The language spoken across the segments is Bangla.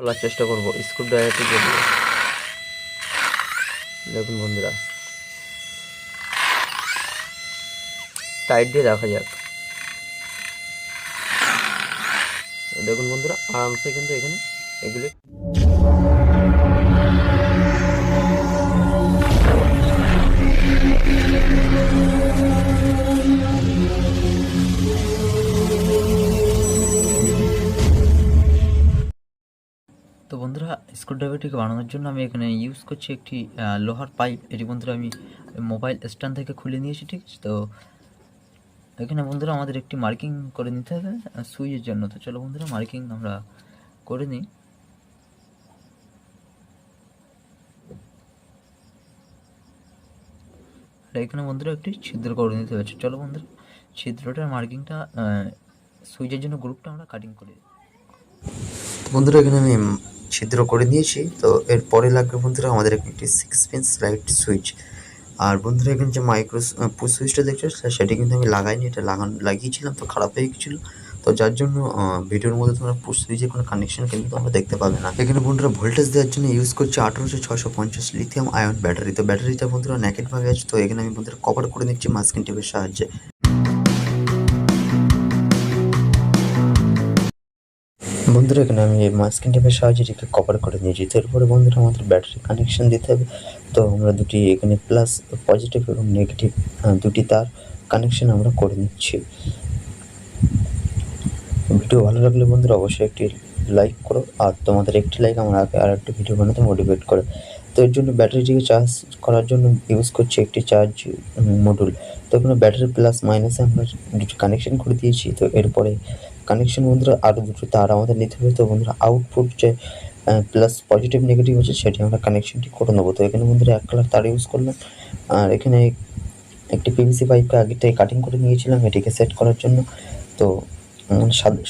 খোলার চেষ্টা করবো স্ক্রু ড্রাইভারটি দিয়ে। দেখুন বন্ধুরা, টাইট দিয়ে দেখা যাক। দেখুন বন্ধুরা, আরামসে কিন্তু এখানে এগুলি তো বন্ধুরা, স্ক্রুড্রাইভারটিকে বানানোর জন্য আমি এখানে ইউজ করছি একটি লোহার পাইপ। এটি বন্ধুরা আমি মোবাইল স্ট্যান্ড থেকে খুলে নিয়েছি, ঠিক আছে। তো এখানে বন্ধুরা আমাদের একটি মার্কিং করে নিতে হবে সুইচের জন্য। তো চলো বন্ধুরা, মার্কিং আমরা করে নিই। এখানে বন্ধুরা একটি ছিদ্র করে নিতে হচ্ছে। চলো বন্ধুরা, ছিদ্রটার মার্কিংটা সুইচের জন্য গ্রুপটা আমরা কাটিং করি। বন্ধুরা এখানে আমি ছিদ্র করে নিয়েছি। তো এরপরে লাগবে বন্ধুরা আমাদের একটি 6 পিন লাইট সুইচ। আর বন্ধুরা এখানে যে মাইক্রো পুশ সুইচটা দেখছো সেটি কিন্তু আমি লাগাইনি, এটা লাগিয়েছিলাম তো খারাপ হয়ে গেছিলো। তো যার জন্য ভিডিওর মধ্যে তোমরা পুশ সুইচের কোনো কানেকশন কিন্তু তোমরা দেখতে পাবে না। এখানে বন্ধুরা ভোল্টেজ দেওয়ার জন্য ইউজ করছি 18650 লিথিয়াম আয়ন ব্যাটারি। তো ব্যাটারিটা বন্ধুরা নেকেটভাবে আছে। তো এখানে আমি বন্ধুরা কভার করে নিচ্ছি মাস্কিং টেপের সাহায্যে। বন্ধুরা এখানে আমি মাস্কিং টেপের সাহায্যে এটাকে কভার করে নিয়েছি। তো এরপরে বন্ধুরা আমাদের ব্যাটারি কানেকশন দিতে হবে। তো আমরা দুটি এখানে প্লাস পজিটিভ এবং নেগেটিভ দুটি তার কানেকশন আমরা করে নিচ্ছি। ভিডিও ভালো লাগলে বন্ধুরা অবশ্যই একটি লাইক করো, আর তোমাদের একটি লাইক আমার আগে আর একটা ভিডিও বানাতে মোটিভেট করে। তো এর জন্য ব্যাটারিটিকে চার্জ করার জন্য ইউজ করছি একটি চার্জ মডুল। তো এখানে ব্যাটারি প্লাস মাইনাসে আমরা দুটি কানেকশন করে দিয়েছি। তো এরপরে কানেকশন বন্ধুরা আরও দুটো তার আমাদের নিতে হবে। তো বন্ধুরা আউটপুট যে প্লাস পজিটিভ নেগেটিভ আছে সেটি আমরা কানেকশনটি করে নেবো। তো এখানে বন্ধুরা 1 কালার তার ইউজ করলাম। আর এখানে একটি পিভিসি পাইপকে আগে থেকে কাটিং করে নিয়েছিলাম এটিকে সেট করার জন্য। তো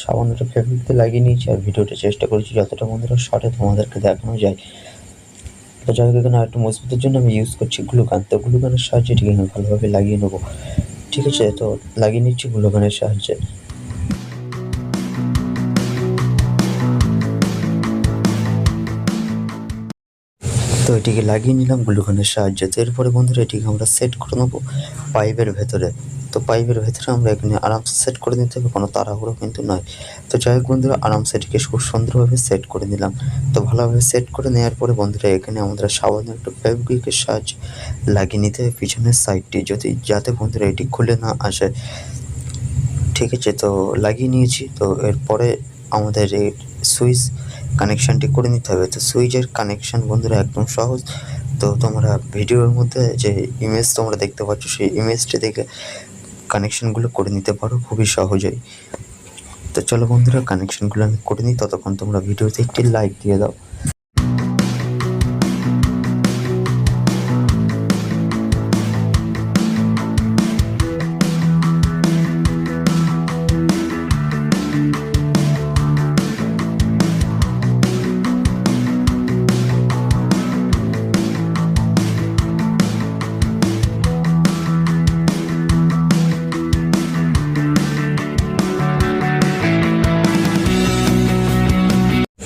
সামান্য একটা ফেব্রিক দিয়ে লাগিয়ে নিয়েছি, আর ভিডিওটা চেষ্টা করেছি যতটা বন্ধুরা শর্টে তোমাদেরকে দেখানো যায়। তো যাই হোক, এখানে আরেকটু মজবুতের জন্য আমি ইউজ করছি গ্লুগান। তো গ্লুগানের সাহায্যে এটিকে আমি ভালোভাবে লাগিয়ে নেবো, ঠিক আছে। তো লাগিয়ে নিচ্ছি গ্লুগানের সাহায্যে। তো এটিকে লাগিয়ে নিলাম গ্লুগানের সাহায্যে। তো এরপরে বন্ধুরা এটিকে আমরা সেট করে নেবো পাইপের ভেতরে। তো পাইপের ভেতরে আমরা এখানে আরামসে সেট করে নিতে হবে, কোনো তাড়াহুড়ো কিন্তু নয়। তো যাই হোক বন্ধুরা, আরামসে এটিকে খুব সুন্দরভাবে সেট করে নিলাম। তো ভালোভাবে সেট করে নেওয়ার পরে বন্ধুরা এখানে আমাদের সামান্য একটু ফেভিকুইকের সাহায্যে লাগিয়ে নিতে হবে পিছনের সাইডটি, যাতে বন্ধুরা এটি খুলে না আসে, ঠিক আছে। তো লাগিয়ে নিয়েছি। তো এরপরে আমাদের এই সুইচ কানেকশানটি করে নিতে হবে। তো সুইচের কানেকশান বন্ধুরা একদম সহজ। তো তোমরা ভিডিওর মধ্যে যে ইমেজ তোমরা দেখতে পাচ্ছ সেই ইমেজটি দেখে কানেকশানগুলো করে নিতে পারো খুবই সহজেই। তো চলো বন্ধুরা, কানেকশানগুলো আমি করে নিই, ততক্ষণ তোমরা ভিডিওতে একটি লাইক দিয়ে দাও।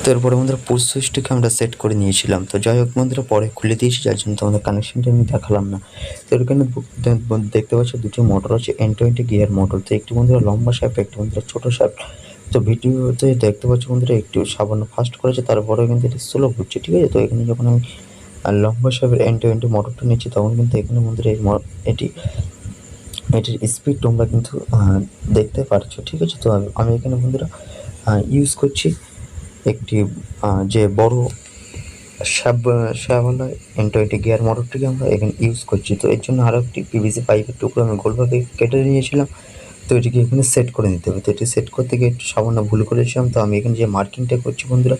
তো এরপরে বন্ধুরা পুশ সুইচটিকে আমরা সেট করে নিয়েছিলাম। তো যাই হোক বন্ধুরা, পরে খুলে দিয়েছি যার জন্য তোমাদের কানেকশনটা আমি দেখালাম না। তো এখানে দেখতে পাচ্ছ দুটি মোটর আছে, N20 গিয়ার মোটর। তো একটি বন্ধুরা লম্বা শ্যাফট, একটি বন্ধুরা ছোটো শ্যাফট। তো ভিডিওতে দেখতে পাচ্ছ বন্ধুরা একটু সামান্য ফাস্ট করেছে, তারপরে কিন্তু এটি স্লো ঘুরছে, ঠিক আছে। তো এখানে যখন আমি লম্বা শ্যাফের N20 মোটরটা নিচ্ছি তখন কিন্তু এখানে বন্ধুরা এটির স্পিড তোমরা কিন্তু দেখতে পারছো, ঠিক আছে। তো আমি এখানে বন্ধুরা ইউজ করছি একটি যে বড় শ্যাওলা N20 গিয়ার মোটরটিকে আমরা এখানে ইউজ করছি। তো এর জন্য আরও একটি পিভিসি পাইপের টুকরো আমি গোলভাবে কেটে নিয়েছিলাম। তো এটিকে এখানে সেট করে নিতে হবে। তো এটি সেট করতে গিয়ে একটু সামান্য ভুল করেছিলাম। তো আমি এখানে যে মার্কিংটা করছি বন্ধুরা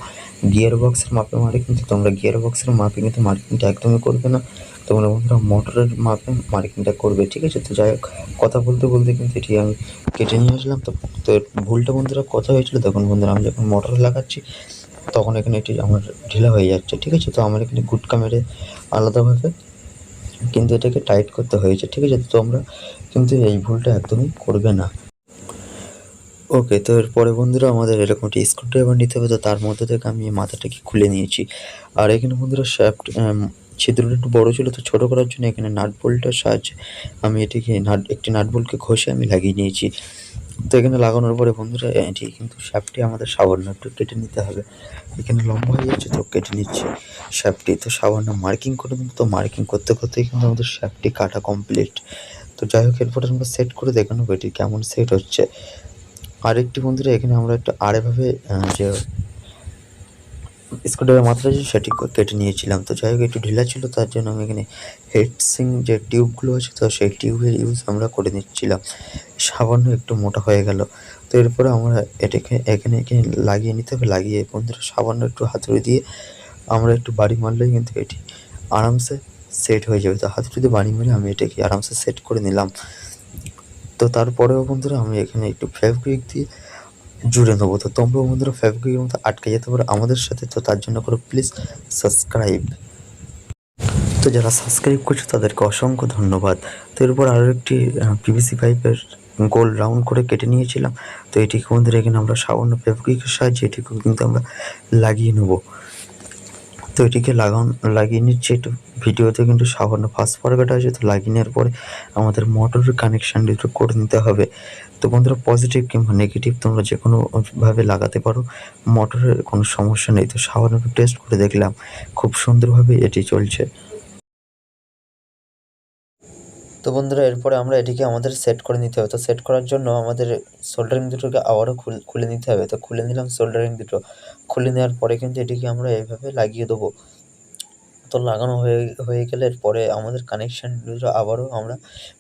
গিয়ার বক্সের মাপে মার্কিং। তো তোমরা গিয়ার বক্সের মাপে কিন্তু মার্কিংটা একদমই করবে না, তোমরা বন্ধুরা মোটরের মাপে মার্কিংটা করবে, ঠিক আছে। তো যাই হোক, কথা বলতে বলতে কিন্তু এটি আমি কেটে নিয়ে আসলাম। তো ভুলটা বন্ধুরা কথা হয়েছিল, দেখুন বন্ধুরা আমি যখন মোটর লাগাচ্ছি তখন এখানে এটি আমার ঢিলা হয়ে যাচ্ছে, ঠিক আছে। তো আমার এখানে গুটকা মেরে আলাদাভাবে কিন্তু এটাকে টাইট করতে হয়েছে, ঠিক আছে। তো তোমরা কিন্তু এই ভুলটা একদমই করবে না। ওকে, তো এরপরে বন্ধুরা আমাদের এরকম একটি স্ক্রুড্রাইভার নিতে হবে। তো তার মধ্যে থেকে আমি এই মাথাটাকে খুলে নিয়েছি। আর এখানে বন্ধুরা ছিদ্রটা একটু বড় ছিল, তো ছোট করার জন্য এখানে নাট বোল্টের সাহায্যে আমি এটিকে একটি নাট বোল্টকে ঘষে আমি লাগিয়ে নিয়েছি। তো এখানে লাগানোর পরে বন্ধুরা এটি কিন্তু শ্যাফটটি আমাদের সামান্য একটু কেটে নিতে হবে। এখানে লম্বা হয়ে যাচ্ছে, তো কেটে নিচ্ছি শ্যাফটটি। তো সামান্য মার্কিং করে দেবো। তো মার্কিং করতে করতেই কিন্তু আমাদের শ্যাফটটি কাটা কমপ্লিট। তো যাই হোক, এরপরে আমরা সেট করে দেখে নেবো এটি কেমন সেট হচ্ছে। আরেকটি বন্ধুরা এখানে আমরা একটু আড়েভাবে যে স্ক্রুড্রাইভার মাথাটা আছে সেটি কেটে নিয়েছিলাম। তো যাই হোক, একটু ঢিলা ছিল, তার জন্য আমি এখানে হেডসিং যে টিউবগুলো আছে, তো সেই টিউবের ইউজ আমরা করে নিচ্ছিলাম। সামান্য একটু মোটা হয়ে গেল। তো এরপরে আমরা এটাকে এখানে লাগিয়ে নিতে হবে। লাগিয়ে বন্ধুরা সামান্য একটু হাতুড়ি দিয়ে আমরা একটু বাড়ি মারলেই কিন্তু এটি আরামসে সেট হয়ে যাবে। তো হাতুড়ি দিয়ে বাড়ি মেরে আমি এটাকে আরামসে সেট করে নিলাম। তো তারপরেও বন্ধুরা আমি এখানে একটু ফেভিকুইক দিয়ে জুড়ে নেবো। তো তোমরাও বন্ধুরা ফেভিকুইকের মধ্যে আটকে যেতে পারো আমাদের সাথে। তো তার জন্য করো প্লিজ সাবস্ক্রাইব। তো যারা সাবস্ক্রাইব করছো তাদেরকে অসংখ্য ধন্যবাদ। তো এরপর আরও একটি পিভিসি পাইপের গোল রাউন্ড করে কেটে নিয়েছিলাম। তো এটিকে বন্ধুরা এখানে আমরা সামান্য ফেভিকুইকের সাহায্যে এটিকেও কিন্তু আমরা লাগিয়ে নেবো। তো এটিকে লাগিয়ে নিচ্ছি। একটু ভিডিওতে কিন্তু সামান্য ফাস্ট ফরওয়ার্ড আছে। তো লাগিয়ে নেওয়ার পরে আমাদের মোটরের কানেকশান একটু করে নিতে হবে। তো বন্ধুরা পজিটিভ কিংবা নেগেটিভ তোমরা যে কোনোভাবে লাগাতে পারো, মোটরের কোনো সমস্যা নেই। তো সামান্য একটু টেস্ট করে দেখলাম, খুব সুন্দরভাবে এটি চলছে। তো বন্ধুরা এরপরে আমরা এটিকে আমাদের সেট করে নিতে হবে। তো সেট করার জন্য আমাদের সোল্ডারিং দুটোকে আবারও খুলে নিতে হবে। তো খুলে নিলাম সোল্ডারিং দুটো। খুলে নেওয়ার পরে কিন্তু এটিকে আমরা এইভাবে লাগিয়ে দেবো। তো লাগানো হয়ে গেলে পরে আমাদের কানেকশান দুটো আবারও আমরা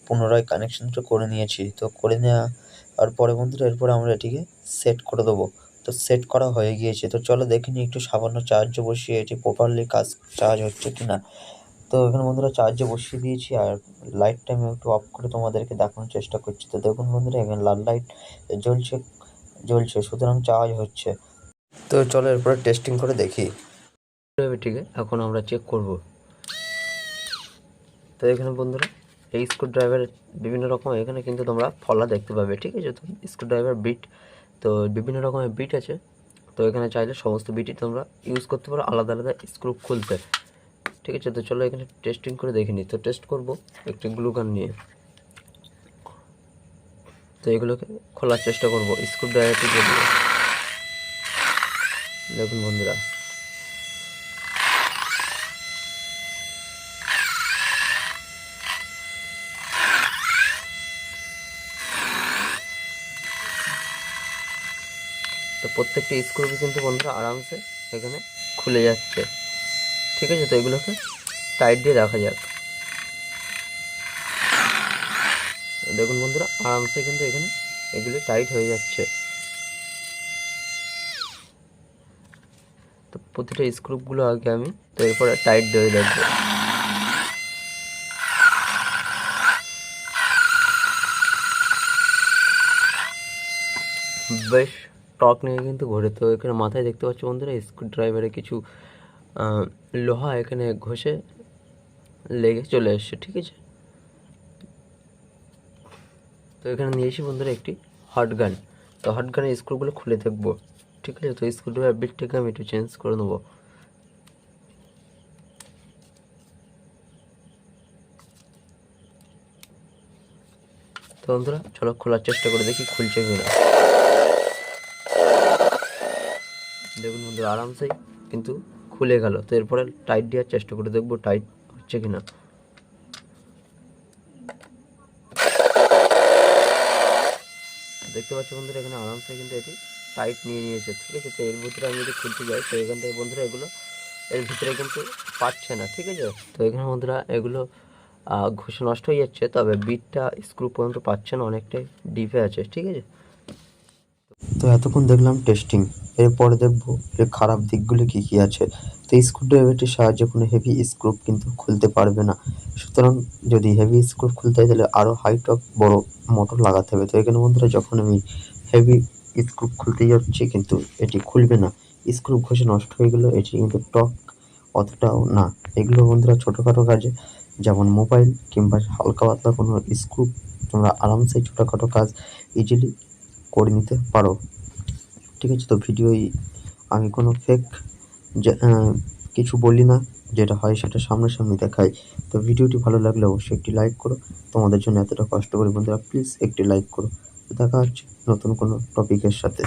পুনরায় কানেকশান দুটো করে নিয়েছি। তো করে নেওয়ার পরে বন্ধুরা এরপরে আমরা এটিকে সেট করে দেবো। তো সেট করা হয়ে গিয়েছে। তো চলো দেখে নিই একটু সামান্য চার্জে বসিয়ে এটি প্রপারলি চার্জ হচ্ছে কি না। তো এখানে বন্ধুরা চার্জে বসিয়ে দিয়েছি, আর লাইটটা আমি একটু অফ করে তোমাদেরকে দেখানোর চেষ্টা করছি। তো দেখুন বন্ধুরা এখানে লাল লাইট জ্বলছে, সুতরাং চার্জ হচ্ছে। তো চলো এরপরে টেস্টিং করে দেখি। এটিকে এখন আমরা চেক করব। তো এখানে বন্ধুরা এই স্ক্রুড্রাইভারের বিভিন্ন রকম এখানে কিন্তু তোমরা ফলা দেখতে পাবে, ঠিক আছে। তো স্ক্রুড্রাইভার বিট, তো বিভিন্ন রকমের বিট আছে। তো এখানে চাইলে সমস্ত বিটই তোমরা ইউজ করতে পারো আলাদা আলাদা স্ক্রু খুলতে, ঠিক আছে। তো চলো এখানে টেস্টিং করে দেখে নিই। তো টেস্ট করব একটি গ্লুগান নিয়ে। তো এগুলোকে খোলার চেষ্টা করবো স্ক্রুড্রাইভারটি দিয়ে। দেখুন বন্ধুরা তো প্রত্যেকটি স্ক্রুবি কিন্তু বন্ধুরা আরামসে এখানে খুলে যাচ্ছে, ঠিক আছে। তো এগুলোকে টাইট দিয়ে দেখা যাক। দেখুন বন্ধুরা আরামসে কিন্তু এখানে এগুলি টাইট হয়ে যাচ্ছে। তো প্রতিটা স্ক্রুপগুলো আগে আমি তো এরপরে টাইট দিয়ে দেখবো। বেশ টর্ক নিয়ে কিন্তু ঘোরে। তো এখানে মাথায় দেখতে পাচ্ছ বন্ধুরা স্ক্রুড্রাইভারে কিছু লোহা এখানে ঘষে লেগে চলে এসছে, ঠিক আছে। তো এখানে নিয়েছি বন্ধুরা একটি হট গান। তো হট গানের স্ক্রুগুলো খুলে দেখবো, ঠিক আছে। তো স্ক্রুড্রাইভার বিটটাকে আমি একটু চেঞ্জ করে নেবো। তো বন্ধুরা চলো খোলার চেষ্টা করে দেখি খুলছে কিনা। দেখুন বন্ধুরা আরামসেই কিন্তু খুলে গেল। তো এরপরে টাইট দেওয়ার চেষ্টা করে দেখবো টাইট হচ্ছে কিনা। দেখতে পাচ্ছ বন্ধুরা এখানে আরামসে কিন্তু এটি টাইট নিয়ে নিয়েছে, ঠিক আছে। তো এর ভিতরে আমি যদি খুলতে যাই তো এখান থেকে বন্ধুরা এগুলো এর ভিতরে কিন্তু পাচ্ছে না, ঠিক আছে। তো এখানে বন্ধুরা এগুলো ঘষে নষ্ট হয়ে যাচ্ছে, তবে বিটটা স্ক্রু পর্যন্ত পাচ্ছে না, অনেকটাই ডিপে আছে, ঠিক আছে। তো এতক্ষণ দেখলাম টেস্টিং, এরপরে দেখবো এর খারাপ দিকগুলো কী কী আছে। তো এই স্ক্রুড্রাইভারটির সাহায্যে কোনো হেভি স্ক্রু কিন্তু খুলতে পারবে না। সুতরাং যদি হেভি স্ক্রু খুলতে হয় তাহলে আরও হাইটক বড় মোটর লাগাতে হবে। তো এখানে বন্ধুরা যখন আমি হেভি স্ক্রু খুলতে যাচ্ছি কিন্তু এটি খুলবে না। স্ক্রু ঘষে নষ্ট হয়ে গেলো, এটি কিন্তু টক অতটাও না। এগুলো বন্ধুরা ছোটোখাটো কাজে, যেমন মোবাইল কিংবা হালকা পাতলা কোনো স্ক্রু তোমরা আরামসে ছোটোখাটো কাজ ইজিলি করে নিতে পারো। ঠিক আছে? তো ভিডিওয় আমি কোনো ফেক কিছু বলি না, যেটা হয় সেটা সামনাসামনি দেখাই। তো ভিডিওটি ভালো লাগলে অবশ্যই একটি লাইক করো। তোমাদের জন্য এতটা কষ্ট করি বন্ধুরা, প্লিজ একটি লাইক করো। দেখা হচ্ছে নতুন কোনো টপিকের সাথে।